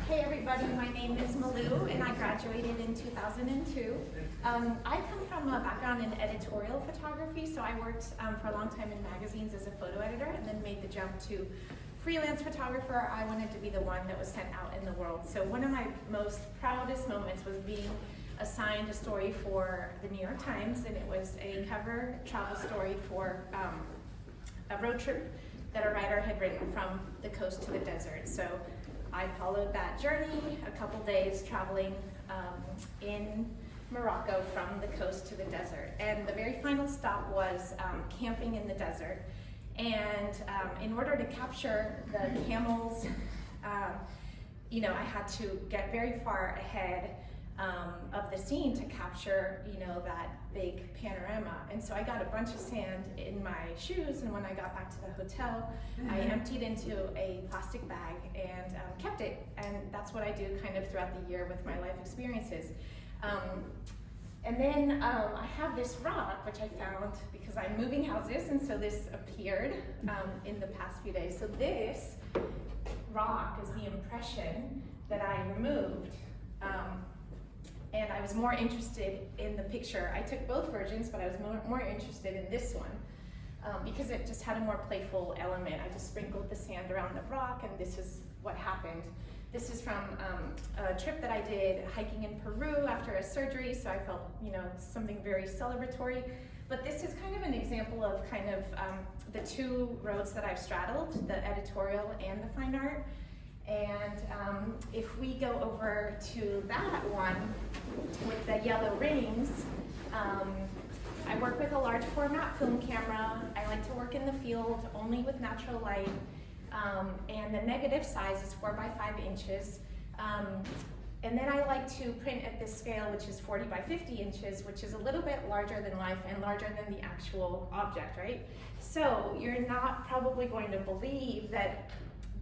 Hey everybody, my name is Malú and I graduated in 2002. I come from a background in editorial photography, so I worked for a long time in magazines as a photo editor and then made the jump to freelance photographer. I wanted to be the one that was sent out in the world. So one of my most proudest moments was being assigned a story for the New York Times, and it was a cover travel story for a road trip that a writer had written from the coast to the desert. So I followed that journey, a couple days traveling in Morocco from the coast to the desert. And the very final stop was camping in the desert. And in order to capture the camels, I had to get very far ahead of the scene to capture, that big panorama. And so I got a bunch of sand in my shoes, and when I got back to the hotel, I emptied into a plastic bag and kept it. And that's what I do kind of throughout the year with my life experiences. And then I have this rock, which I found because I'm moving houses, and so this appeared in the past few days. So this rock is the impression that I removed. And I was more interested in the picture. I took both versions, but I was more interested in this one because it just had a more playful element. I just sprinkled the sand around the rock, and this is what happened. This is from a trip that I did hiking in Peru after a surgery, so I felt, something very celebratory. But this is kind of an example of the two roads that I've straddled, the editorial and the fine art. And if we go over to that one with the yellow rings, I work with a large format film camera. I like to work in the field only with natural light. And the negative size is 4 by 5 inches. And then I like to print at this scale, which is 40 by 50 inches, which is a little bit larger than life and larger than the actual object, right? So you're not probably going to believe that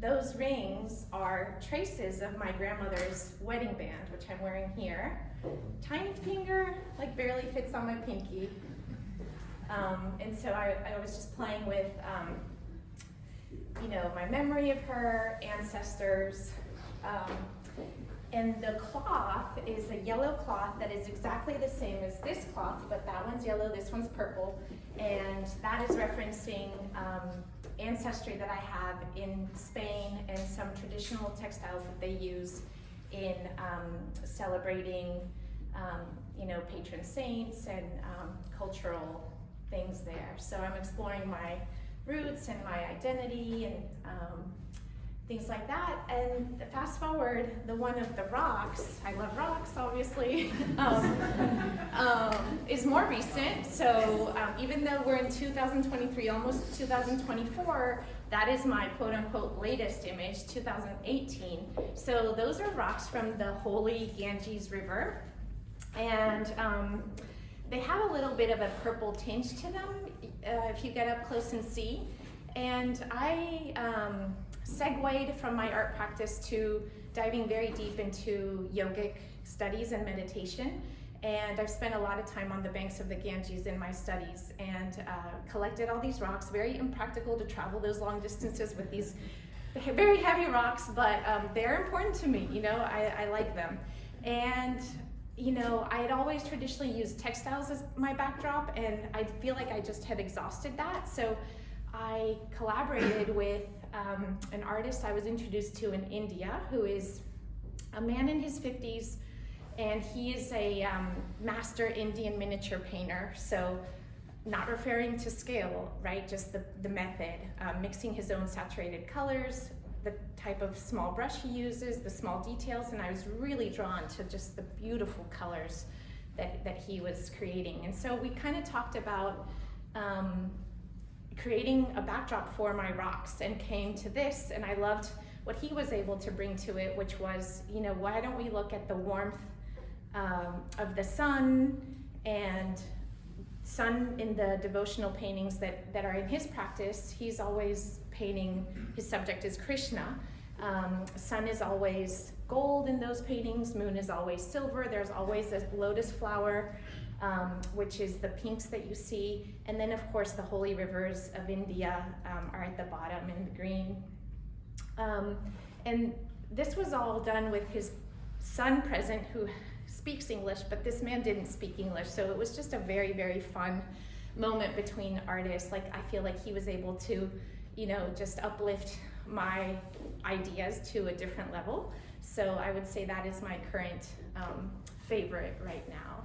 those rings are traces of my grandmother's wedding band, which I'm wearing here. Tiny finger, barely fits on my pinky. And so I was just playing with, my memory of her ancestors. And the cloth is a yellow cloth that is exactly the same as this cloth, but that one's yellow, this one's purple. And that is referencing ancestry that I have in Spain and some traditional textiles that they use in celebrating, patron saints and cultural things there. So I'm exploring my roots and my identity and things like that. And fast forward, the one of the rocks, I love rocks obviously, is more recent. So even though we're in 2023, almost 2024, that is my quote unquote latest image, 2018. So those are rocks from the holy Ganges River. And they have a little bit of a purple tinge to them if you get up close and see. And I segued from my art practice to diving very deep into yogic studies and meditation. And I've spent a lot of time on the banks of the Ganges in my studies and collected all these rocks. Very impractical to travel those long distances with these very heavy rocks, but they're important to me, I like them. And I had always traditionally used textiles as my backdrop, and I feel like I just had exhausted that. So I collaborated with an artist I was introduced to in India, who is a man in his 50s, and he is a master Indian miniature painter. So not referring to scale, right? Just the method, mixing his own saturated colors, the type of small brush he uses, the small details, and I was really drawn to just the beautiful colors that he was creating. And so we kind of talked about creating a backdrop for my rocks and came to this, and I loved what he was able to bring to it, which was, why don't we look at the warmth of the sun, and sun in the devotional paintings that are in his practice. He's always painting, his subject is Krishna. Sun is always gold in those paintings, moon is always silver, there's always a lotus flower, which is the pinks that you see. And then of course the holy rivers of India are at the bottom in the green. And this was all done with his son present who speaks English, but this man didn't speak English. So it was just a very, very fun moment between artists. Like, I feel like he was able to, you know, just uplift my ideas to a different level. So I would say that is my current favorite right now.